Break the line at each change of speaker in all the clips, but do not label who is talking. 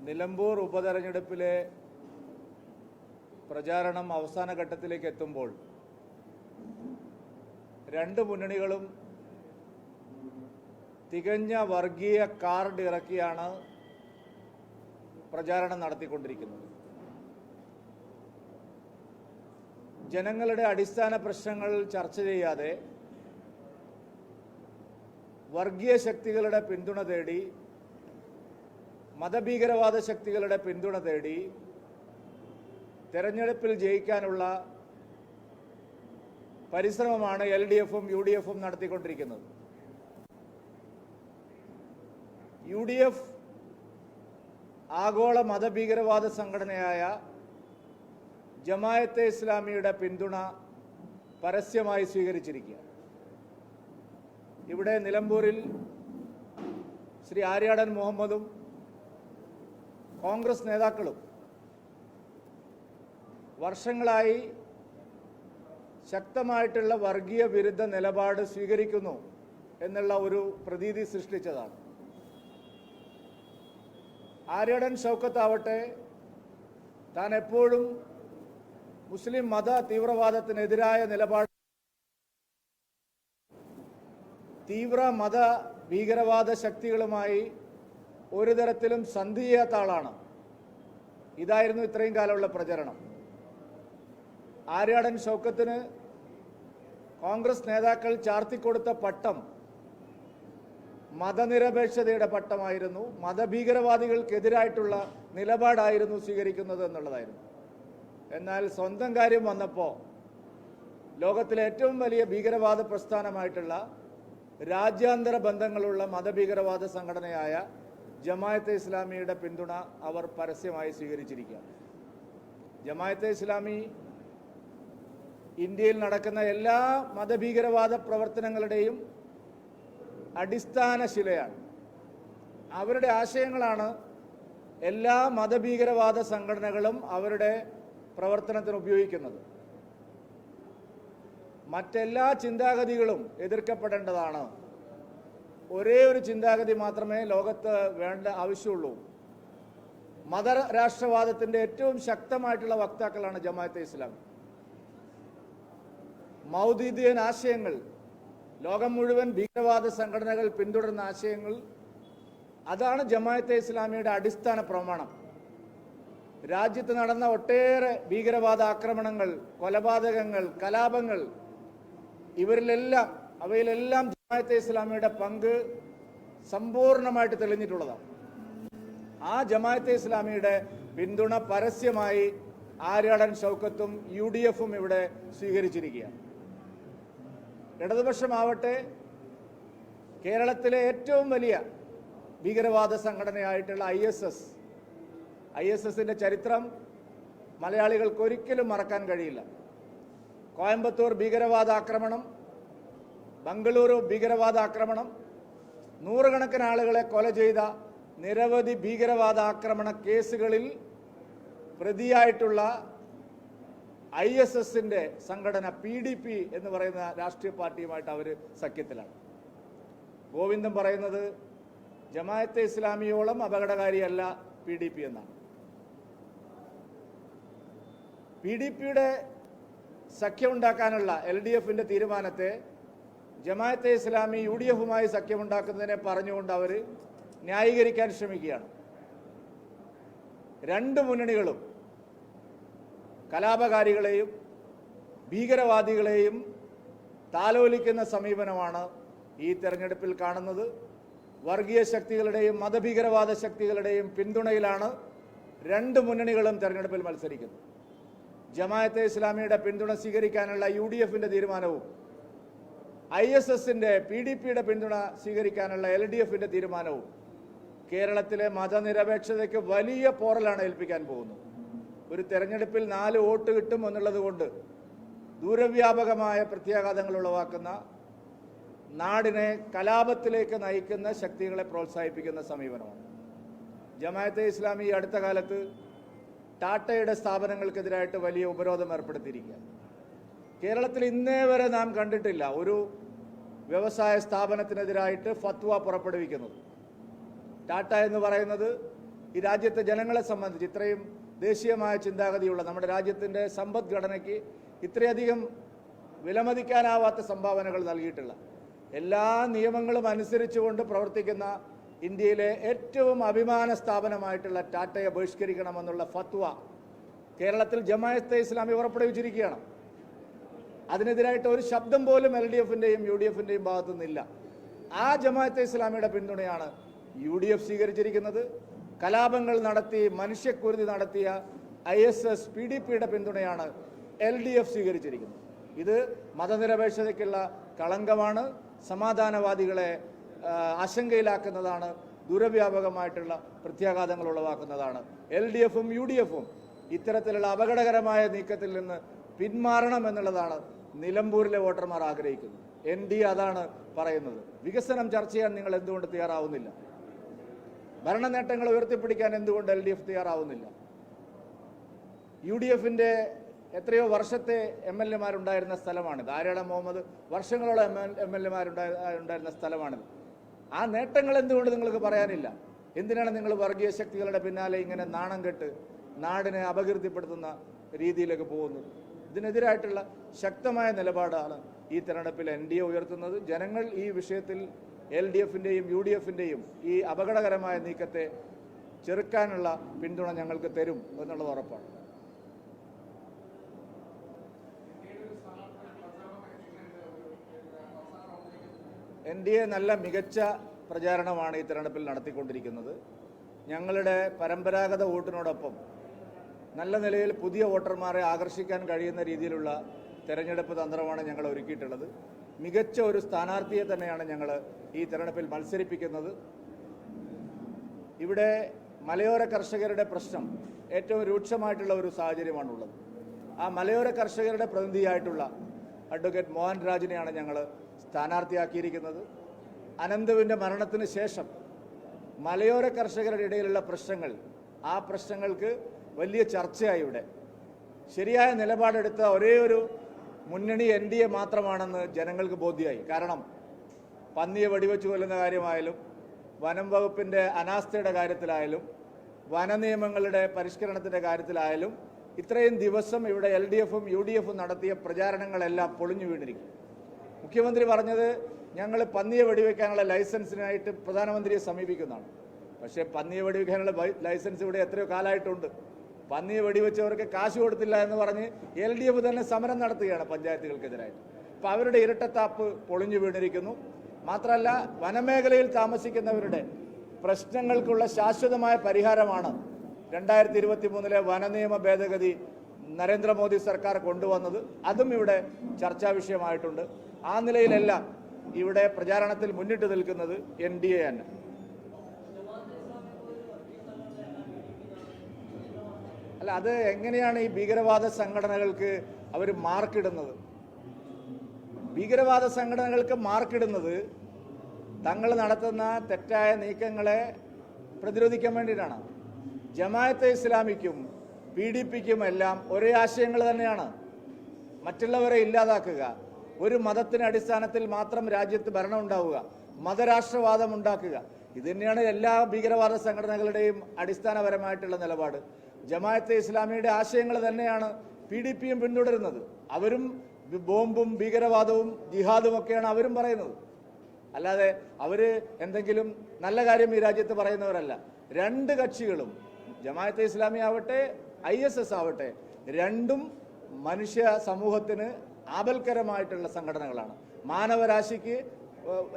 നിലമ്പൂർ ഉപതെരഞ്ഞെടുപ്പിലെ പ്രചാരണം അവസാന ഘട്ടത്തിലേക്ക് എത്തുമ്പോൾ രണ്ട് മുന്നണികളും തികഞ്ഞ വർഗീയ കാർഡ് ഇറക്കിയാണ് പ്രചാരണം നടത്തിക്കൊണ്ടിരിക്കുന്നത്. ജനങ്ങളുടെ അടിസ്ഥാന പ്രശ്നങ്ങൾ ചർച്ച ചെയ്യാതെ വർഗീയ ശക്തികളുടെ പിന്തുണ തേടി, മതഭീകരവാദ ശക്തികളുടെ പിന്തുണ തേടി തെരഞ്ഞെടുപ്പിൽ ജയിക്കാനുള്ള പരിശ്രമമാണ് LDFും UDFും നടത്തിക്കൊണ്ടിരിക്കുന്നത്. UDF ആഗോള മതഭീകരവാദ സംഘടനയായ ജമാഅത്തെ ഇസ്ലാമിയുടെ പിന്തുണ പരസ്യമായി സ്വീകരിച്ചിരിക്കുക. ഇവിടെ നിലമ്പൂരിൽ ശ്രീ ആര്യാടൻ മുഹമ്മദും കോൺഗ്രസ് നേതാക്കളും വർഷങ്ങളായി ശക്തമായിട്ടുള്ള വർഗീയ വിരുദ്ധ നിലപാട് സ്വീകരിക്കുന്നു എന്നുള്ള ഒരു പ്രതീതി സൃഷ്ടിച്ചതാണ്. ആര്യാടൻ ഷൗക്കത്താവട്ടെ താൻ എപ്പോഴും മുസ്ലിം മത തീവ്രവാദത്തിനെതിരായ നിലപാട്, തീവ്ര മത ഭീകരവാദ ശക്തികളുമായി ഒരു തരത്തിലും സന്ധി ചെയ്യാത്ത ആളാണ്. ഇതായിരുന്നു ഇത്രയും കാലമുള്ള പ്രചരണം. ആര്യാടൻ ഷൗക്കത്തിന് കോൺഗ്രസ് നേതാക്കൾ ചാർത്തിക്കൊടുത്ത പട്ടം മതനിരപേക്ഷതയുടെ പട്ടമായിരുന്നു, മതഭീകരവാദികൾക്കെതിരായിട്ടുള്ള നിലപാടായിരുന്നു സ്വീകരിക്കുന്നത് എന്നുള്ളതായിരുന്നു. എന്നാൽ സ്വന്തം കാര്യം വന്നപ്പോൾ ലോകത്തിലെ ഏറ്റവും വലിയ ഭീകരവാദ പ്രസ്ഥാനമായിട്ടുള്ള രാജ്യാന്തര ബന്ധങ്ങളുള്ള മതഭീകരവാദ സംഘടനയായ ജമാഅത്തെ ഇസ്ലാമിയുടെ പിന്തുണ അവർ പരസ്യമായി സ്വീകരിച്ചിരിക്കുകയാണ്. ജമാഅത്തെ ഇസ്ലാമി ഇന്ത്യയിൽ നടക്കുന്ന എല്ലാ മതഭീകരവാദ പ്രവർത്തനങ്ങളുടെയും അടിസ്ഥാന ശിലയാണ്. അവരുടെ ആശയങ്ങളാണ് എല്ലാ മതഭീകരവാദ സംഘടനകളും അവരുടെ പ്രവർത്തനത്തിന് ഉപയോഗിക്കുന്നത്. മറ്റെല്ലാ ചിന്താഗതികളും എതിർക്കപ്പെടേണ്ടതാണ്. ഒരേ ഒരു ചിന്താഗതി മാത്രമേ ലോകത്ത് വേണ്ട ആവശ്യമുള്ളൂ. മതരാഷ്ട്രവാദത്തിൻ്റെ ഏറ്റവും ശക്തമായിട്ടുള്ള വക്താക്കളാണ് ജമാഅത്തെ ഇസ്ലാമി. മൗദൂദിയൻ ആശയങ്ങൾ, ലോകം മുഴുവൻ ഭീകരവാദ സംഘടനകൾ പിന്തുടരുന്ന ആശയങ്ങൾ, അതാണ് ജമാഅത്തെ ഇസ്ലാമിയുടെ അടിസ്ഥാന പ്രമാണം. രാജ്യത്ത് നടന്ന ഒട്ടേറെ ഭീകരവാദ ആക്രമണങ്ങൾ, കൊലപാതകങ്ങൾ, കലാപങ്ങൾ, അവയിലെല്ലാം ജമാഅത്തെ ഇസ്ലാമിയുടെ പങ്ക് സമ്പൂർണ്ണമായിട്ട് തെളിഞ്ഞിട്ടുള്ളതാണ്. ആ ജമാഅത്തെ ഇസ്ലാമിയുടെ പിന്തുണ പരസ്യമായി ആര്യാടൻ ഷൗക്കത്തും UDFും ഇവിടെ സ്വീകരിച്ചിരിക്കുകയാണ്. ഇടതുപക്ഷമാവട്ടെ കേരളത്തിലെ ഏറ്റവും വലിയ ഭീകരവാദ സംഘടനയായിട്ടുള്ള ISSന്റെ ചരിത്രം മലയാളികൾക്ക് ഒരിക്കലും മറക്കാൻ കഴിയില്ല. കോയമ്പത്തൂർ ഭീകരവാദ ആക്രമണം, ബംഗളൂരു ഭീകരവാദ ആക്രമണം, നൂറുകണക്കിന് ആളുകളെ കൊല ചെയ്ത നിരവധി ഭീകരവാദ ആക്രമണ കേസുകളിൽ പ്രതിയായിട്ടുള്ള ISSന്റെ സംഘടന PDP എന്ന് പറയുന്ന രാഷ്ട്രീയ പാർട്ടിയുമായിട്ട് അവർ സഖ്യത്തിലാണ്. ഗോവിന്ദൻ പറയുന്നത് ജമാഅത്തെ ഇസ്ലാമിയോളം അപകടകാരിയല്ല PDP എന്നാണ്. PDPയുടെ സഖ്യമുണ്ടാക്കാനുള്ള LDFന്റെ തീരുമാനത്തെ ജമാഅത്തെ ഇസ്ലാമി UDFുമായി സഖ്യമുണ്ടാക്കുന്നതിനെ പറഞ്ഞുകൊണ്ട് അവർ ന്യായീകരിക്കാൻ ശ്രമിക്കുകയാണ്. രണ്ട് മുന്നണികളും കലാപകാരികളെയും ഭീകരവാദികളെയും താലോലിക്കുന്ന സമീപനമാണ് ഈ തെരഞ്ഞെടുപ്പിൽ കാണുന്നത്. വർഗീയ ശക്തികളുടെയും മതഭീകരവാദ ശക്തികളുടെയും പിന്തുണയിലാണ് രണ്ട് മുന്നണികളും തെരഞ്ഞെടുപ്പിൽ മത്സരിക്കുന്നത്. ജമാഅത്തെ ഇസ്ലാമിയുടെ പിന്തുണ സ്വീകരിക്കാനുള്ള UDFന്റെ തീരുമാനവും ISSന്റെ PDPയുടെ പിന്തുണ സ്വീകരിക്കാനുള്ള LDFന്റെ തീരുമാനവും കേരളത്തിലെ മതനിരപേക്ഷതയ്ക്ക് വലിയ പോറലാണ് ഏൽപ്പിക്കാൻ പോകുന്നത്. ഒരു തെരഞ്ഞെടുപ്പിൽ 4 വോട്ട് കിട്ടും എന്നുള്ളത് കൊണ്ട് ദൂരവ്യാപകമായ പ്രത്യാഘാതങ്ങൾ ഉളവാക്കുന്ന, നാടിനെ കലാപത്തിലേക്ക് നയിക്കുന്ന ശക്തികളെ പ്രോത്സാഹിപ്പിക്കുന്ന സമീപനമാണ്. ജമാഅത്തെ ഇസ്ലാമി ഈ അടുത്ത കാലത്ത് ടാറ്റയുടെ സ്ഥാപനങ്ങൾക്കെതിരായിട്ട് വലിയ ഉപരോധം ഏർപ്പെടുത്തിയിരിക്കുക. കേരളത്തിൽ ഇന്നേ വരെ നാം കണ്ടിട്ടില്ല ഒരു വ്യവസായ സ്ഥാപനത്തിനെതിരായിട്ട് ഫത്വ പുറപ്പെടുവിക്കുന്നത്. ടാറ്റ എന്ന് പറയുന്നത് ഈ രാജ്യത്തെ ജനങ്ങളെ സംബന്ധിച്ച് ഇത്രയും ദേശീയമായ ചിന്താഗതിയുള്ള നമ്മുടെ രാജ്യത്തിൻ്റെ സമ്പദ്ഘടനയ്ക്ക് ഇത്രയധികം വിലമതിക്കാനാവാത്ത സംഭാവനകൾ നൽകിയിട്ടുള്ള എല്ലാ നിയമങ്ങളും അനുസരിച്ചുകൊണ്ട് പ്രവർത്തിക്കുന്ന ഇന്ത്യയിലെ ഏറ്റവും അഭിമാന സ്ഥാപനമായിട്ടുള്ള ടാറ്റയെ ബഹിഷ്കരിക്കണമെന്നുള്ള ഫത്വ കേരളത്തിൽ ജമാഅത്തെ ഇസ്ലാമി പുറപ്പെടുവിച്ചിരിക്കുകയാണ്. അതിനെതിരായിട്ട് ഒരു ശബ്ദം പോലും LDFിൻ്റെയും UDFിൻ്റെയും ഭാഗത്തു നിന്നില്ല. ആ ജമാഅത്തെ ഇസ്ലാമിയുടെ പിന്തുണയാണ് UDF സ്വീകരിച്ചിരിക്കുന്നത്. കലാപങ്ങൾ നടത്തി മനുഷ്യക്കുരുതി നടത്തിയ ISS PDPയുടെ പിന്തുണയാണ് LDF സ്വീകരിച്ചിരിക്കുന്നത്. ഇത് മതനിരപേക്ഷതയ്ക്കുള്ള കളങ്കമാണ്, സമാധാനവാദികളെ ആശങ്കയിലാക്കുന്നതാണ്, ദൂരവ്യാപകമായിട്ടുള്ള പ്രത്യാഘാതങ്ങൾ ഉളവാക്കുന്നതാണ്. LDFും UDFും ഇത്തരത്തിലുള്ള അപകടകരമായ നീക്കത്തിൽ നിന്ന് പിന്മാറണം എന്നുള്ളതാണ് നിലമ്പൂരിലെ വോട്ടർമാർ ആഗ്രഹിക്കുന്നത്. NDA അതാണ് പറയുന്നത്. വികസനം ചർച്ച ചെയ്യാൻ നിങ്ങൾ എന്തുകൊണ്ട് തയ്യാറാവുന്നില്ല? ഭരണ നേട്ടങ്ങൾ ഉയർത്തിപ്പിടിക്കാൻ എന്തുകൊണ്ട് LDF തയ്യാറാവുന്നില്ല? UDFിൻ്റെ എത്രയോ വർഷത്തെ MLA-മാരുണ്ടായിരുന്ന സ്ഥലമാണിത്. ആര്യാടൻ മുഹമ്മദ് വർഷങ്ങളോളം MLA-മാരുണ്ടായിരുന്ന സ്ഥലമാണിത്. ആ നേട്ടങ്ങൾ എന്തുകൊണ്ട് നിങ്ങൾക്ക് പറയാനില്ല? എന്തിനാണ് നിങ്ങൾ വർഗീയ ശക്തികളുടെ പിന്നാലെ ഇങ്ങനെ നാണം കെട്ട് നാടിനെ അപകീർത്തിപ്പെടുത്തുന്ന രീതിയിലേക്ക് പോകുന്നത്? ഇതിനെതിരായിട്ടുള്ള ശക്തമായ നിലപാടാണ് ഈ തെരഞ്ഞെടുപ്പിൽ NDA ഉയർത്തുന്നത്. ജനങ്ങൾ ഈ വിഷയത്തിൽ LDFിൻ്റെയും UDFിൻ്റെയും ഈ അപകടകരമായ നീക്കത്തെ ചെറുക്കാനുള്ള പിന്തുണ ഞങ്ങൾക്ക് തരും എന്നുള്ളത് ഉറപ്പാണ്. NDA നല്ല മികച്ച പ്രചാരണമാണ് ഈ തെരഞ്ഞെടുപ്പിൽ നടത്തിക്കൊണ്ടിരിക്കുന്നത്. ഞങ്ങളുടെ പരമ്പരാഗത വോട്ടിനോടൊപ്പം നല്ല നിലയിൽ പുതിയ വോട്ടർമാരെ ആകർഷിക്കാൻ കഴിയുന്ന രീതിയിലുള്ള തെരഞ്ഞെടുപ്പ് തന്ത്രമാണ് ഞങ്ങൾ ഒരുക്കിയിട്ടുള്ളത്. മികച്ച ഒരു സ്ഥാനാർത്ഥിയെ തന്നെയാണ് ഞങ്ങൾ ഈ തെരഞ്ഞെടുപ്പിൽ മത്സരിപ്പിക്കുന്നത്. ഇവിടെ മലയോര കർഷകരുടെ പ്രശ്നം ഏറ്റവും രൂക്ഷമായിട്ടുള്ള ഒരു സാഹചര്യമാണുള്ളത്. ആ മലയോര കർഷകരുടെ പ്രതിനിധിയായിട്ടുള്ള അഡ്വക്കേറ്റ് മോഹൻ രാജിനെയാണ് ഞങ്ങൾ സ്ഥാനാർത്ഥിയാക്കിയിരിക്കുന്നത്. അനന്തുവിൻ്റെ മരണത്തിന് ശേഷം മലയോര കർഷകരുടെ ഇടയിലുള്ള പ്രശ്നങ്ങൾ, ആ പ്രശ്നങ്ങൾക്ക് വലിയ ചർച്ചയായി. ഇവിടെ ശരിയായ നിലപാടെടുത്ത ഒരേ ഒരു മുന്നണി NDA മാത്രമാണെന്ന് ജനങ്ങൾക്ക് ബോധ്യമായി. കാരണം പന്നിയെ വെടിവെച്ച് കൊല്ലുന്ന കാര്യമായാലും, വനം വകുപ്പിൻ്റെ അനാസ്ഥയുടെ കാര്യത്തിലായാലും, വനനിയമങ്ങളുടെ പരിഷ്കരണത്തിൻ്റെ കാര്യത്തിലായാലും ഇത്രയും ദിവസം ഇവിടെ LDFും UDFും നടത്തിയ പ്രചാരണങ്ങളെല്ലാം പൊളിഞ്ഞു വീണിരിക്കും. മുഖ്യമന്ത്രി പറഞ്ഞത് ഞങ്ങൾ പന്നിയെ വെടിവെക്കാനുള്ള ലൈസൻസിനായിട്ട് പ്രധാനമന്ത്രിയെ സമീപിക്കുന്നതാണ്. പക്ഷേ പന്നിയെ വെടിവെക്കാനുള്ള ലൈസൻസ് ഇവിടെ എത്രയോ കാലമായിട്ടുണ്ട്. പന്നിയെ വെടിവെച്ചവർക്ക് കാശ് കൊടുത്തില്ല എന്ന് പറഞ്ഞ് LDF തന്നെ സമരം നടത്തുകയാണ് പഞ്ചായത്തുകൾക്കെതിരായിട്ട്. അപ്പോൾ അവരുടെ ഇരട്ടത്താപ്പ് പൊളിഞ്ഞു വീണിരിക്കുന്നു. മാത്രമല്ല, വനമേഖലയിൽ താമസിക്കുന്നവരുടെ പ്രശ്നങ്ങൾക്കുള്ള ശാശ്വതമായ പരിഹാരമാണ് 2023 വനനിയമ ഭേദഗതി നരേന്ദ്രമോദി സർക്കാർ കൊണ്ടുവന്നത്. അതും ഇവിടെ ചർച്ചാ വിഷയമായിട്ടുണ്ട്. ആ നിലയിലെല്ലാം ഇവിടെ പ്രചാരണത്തിൽ മുന്നിട്ട് നിൽക്കുന്നത് NDA തന്നെ. അല്ല, അത് എങ്ങനെയാണ് ഈ ഭീകരവാദ സംഘടനകൾക്ക് അവർ മാർക്കിടുന്നത്? ഭീകരവാദ സംഘടനകൾക്ക് മാർക്കിടുന്നത് തങ്ങൾ നടത്തുന്ന തെറ്റായ നീക്കങ്ങളെ പ്രതിരോധിക്കാൻ വേണ്ടിയിട്ടാണ്. ജമാഅത്തെ ഇസ്ലാമിക്കും PDPക്കും എല്ലാം ഒരേ ആശയങ്ങൾ തന്നെയാണ്. മറ്റുള്ളവരെ ഇല്ലാതാക്കുക, ഒരു മതത്തിന് അടിസ്ഥാനത്തിൽ മാത്രം രാജ്യത്ത് ഭരണം ഉണ്ടാവുക, മതരാഷ്ട്രവാദം ഉണ്ടാക്കുക. ഇത് തന്നെയാണ് എല്ലാ ഭീകരവാദ സംഘടനകളുടെയും അടിസ്ഥാനപരമായിട്ടുള്ള നിലപാട്. ജമാഅത്തെ ഇസ്ലാമിയുടെ ആശയങ്ങൾ തന്നെയാണ് PDPയും പിന്തുടരുന്നത്. അവരും ബോംബും ഭീകരവാദവും ജിഹാദും ഒക്കെയാണ് അവരും പറയുന്നത്. അല്ലാതെ അവർ എന്തെങ്കിലും നല്ല കാര്യം ഈ രാജ്യത്ത് പറയുന്നവരല്ല. രണ്ട് കക്ഷികളും, ജമാഅത്തെ ഇസ്ലാമി ആവട്ടെ ISS ആവട്ടെ, രണ്ടും മനുഷ്യ സമൂഹത്തിന് ആപൽക്കരമായിട്ടുള്ള സംഘടനകളാണ്. മാനവരാശിക്ക്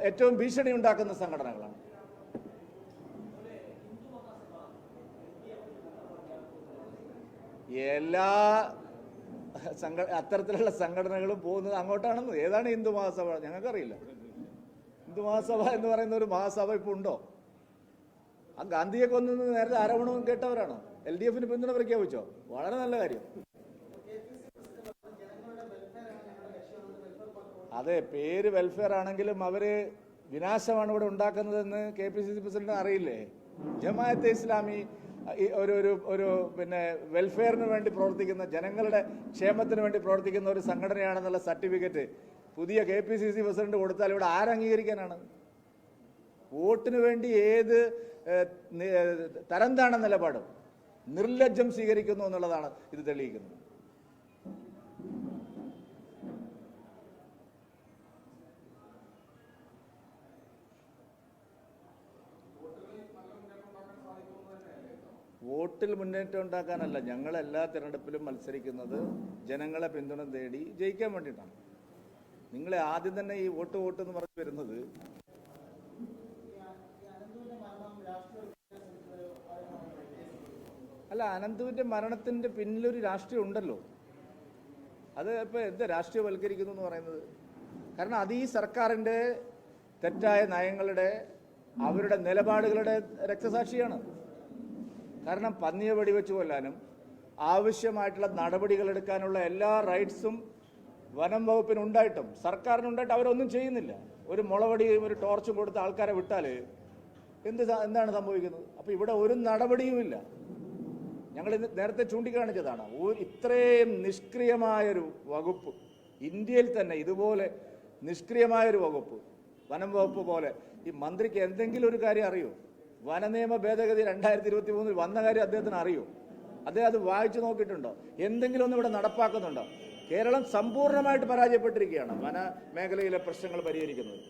ഏറ്റവും ഭീഷണി ഉണ്ടാക്കുന്ന സംഘടനകളാണ്. എല്ലാ അത്തരത്തിലുള്ള സംഘടനകളും പോകുന്നത് അങ്ങോട്ടാണെന്ന്. ഏതാണ് ഹിന്ദു മഹാസഭ? ഞങ്ങൾക്കറിയില്ല. ഹിന്ദു മഹാസഭ എന്ന് പറയുന്ന ഒരു മഹാസഭ ഇപ്പോൾ ഉണ്ടോ? ആ ഗാന്ധിയെ കൊന്നത് നേരത്തെ ആരോപണവും കേട്ടവരാണോ? LDFന് പിന്തുണ പ്രഖ്യാപിച്ചോ? വളരെ നല്ല കാര്യം. അതെ, പേര് വെൽഫെയർ ആണെങ്കിലും അവര് വിനാശമാണ് ഇവിടെ ഉണ്ടാക്കുന്നതെന്ന് KPCC പ്രസിഡന്റിന് അറിയില്ലേ? ജമാഅത്തെ ഇസ്ലാമി ഒരു വെൽഫെയറിന് വേണ്ടി പ്രവർത്തിക്കുന്ന, ജനങ്ങളുടെ ക്ഷേമത്തിന് വേണ്ടി പ്രവർത്തിക്കുന്ന ഒരു സംഘടനയാണെന്നുള്ള സർട്ടിഫിക്കറ്റ് പുതിയ KPCC പ്രസിഡന്റ് കൊടുത്താൽ ഇവിടെ ആരംഗീകരിക്കാനാണ്? വോട്ടിന് വേണ്ടി ഏത് തരം താണ നിലപാടും നിർലജ്ജം സ്വീകരിക്കുന്നു എന്നുള്ളതാണ് ഇത് തെളിയിക്കുന്നത്. വോട്ടിൽ മുന്നേറ്റം ഉണ്ടാക്കാനല്ല, ഞങ്ങൾ എല്ലാ തിരഞ്ഞെടുപ്പിലും മത്സരിക്കുന്നത് ജനങ്ങളെ പിന്തുണ തേടി ജയിക്കാൻ വേണ്ടിയിട്ടാണ്. നിങ്ങളെ ആദ്യം തന്നെ ഈ വോട്ട് എന്ന് പറഞ്ഞു വരുന്നത് അല്ല, അനന്തുവിന്റെ മരണത്തിന്റെ പിന്നിലൊരു രാഷ്ട്രീയം ഉണ്ടല്ലോ. അത് ഇപ്പൊ എന്താ രാഷ്ട്രീയവൽക്കരിക്കുന്നു എന്ന് പറയുന്നത്? കാരണം അത് ഈ സർക്കാരിന്റെ തെറ്റായ നയങ്ങളുടെ, അവരുടെ നിലപാടുകളുടെ രക്തസാക്ഷിയാണ്. കാരണം പന്നിയെ വെടിവെച്ച് കൊല്ലാനും ആവശ്യമായിട്ടുള്ള നടപടികൾ എടുക്കാനുള്ള എല്ലാ റൈറ്റ്സും വനം വകുപ്പിനുണ്ടായിട്ടും സർക്കാരിനുണ്ടായിട്ട് അവരൊന്നും ചെയ്യുന്നില്ല. ഒരു മുളവടിയും ഒരു ടോർച്ചും കൊടുത്ത് ആൾക്കാരെ വിട്ടാൽ എന്താണ് സംഭവിക്കുന്നത്? അപ്പോൾ ഇവിടെ ഒരു നടപടിയുമില്ല. ഞങ്ങൾ നേരത്തെ ചൂണ്ടിക്കാണിച്ചതാണ്, ഇത്രയും നിഷ്ക്രിയമായൊരു വകുപ്പ് ഇന്ത്യയിൽ തന്നെ, ഇതുപോലെ നിഷ്ക്രിയമായൊരു വകുപ്പ്, വനം വകുപ്പ് പോലെ. ഈ മന്ത്രിക്ക് എന്തെങ്കിലും ഒരു കാര്യം അറിയോ? വനനിയമ ഭേദഗതി 2023 വന്ന കാര്യം അദ്ദേഹത്തിന് അറിയോ? അദ്ദേഹം അത് വായിച്ചു നോക്കിയിട്ടുണ്ടോ? എന്തെങ്കിലും ഒന്നും ഇവിടെ നടപ്പാക്കുന്നുണ്ടോ? കേരളം സമ്പൂർണ്ണമായിട്ട് പരാജയപ്പെട്ടിരിക്കുകയാണ് വന മേഖലയിലെ പ്രശ്നങ്ങൾ പരിഹരിക്കുന്നത്.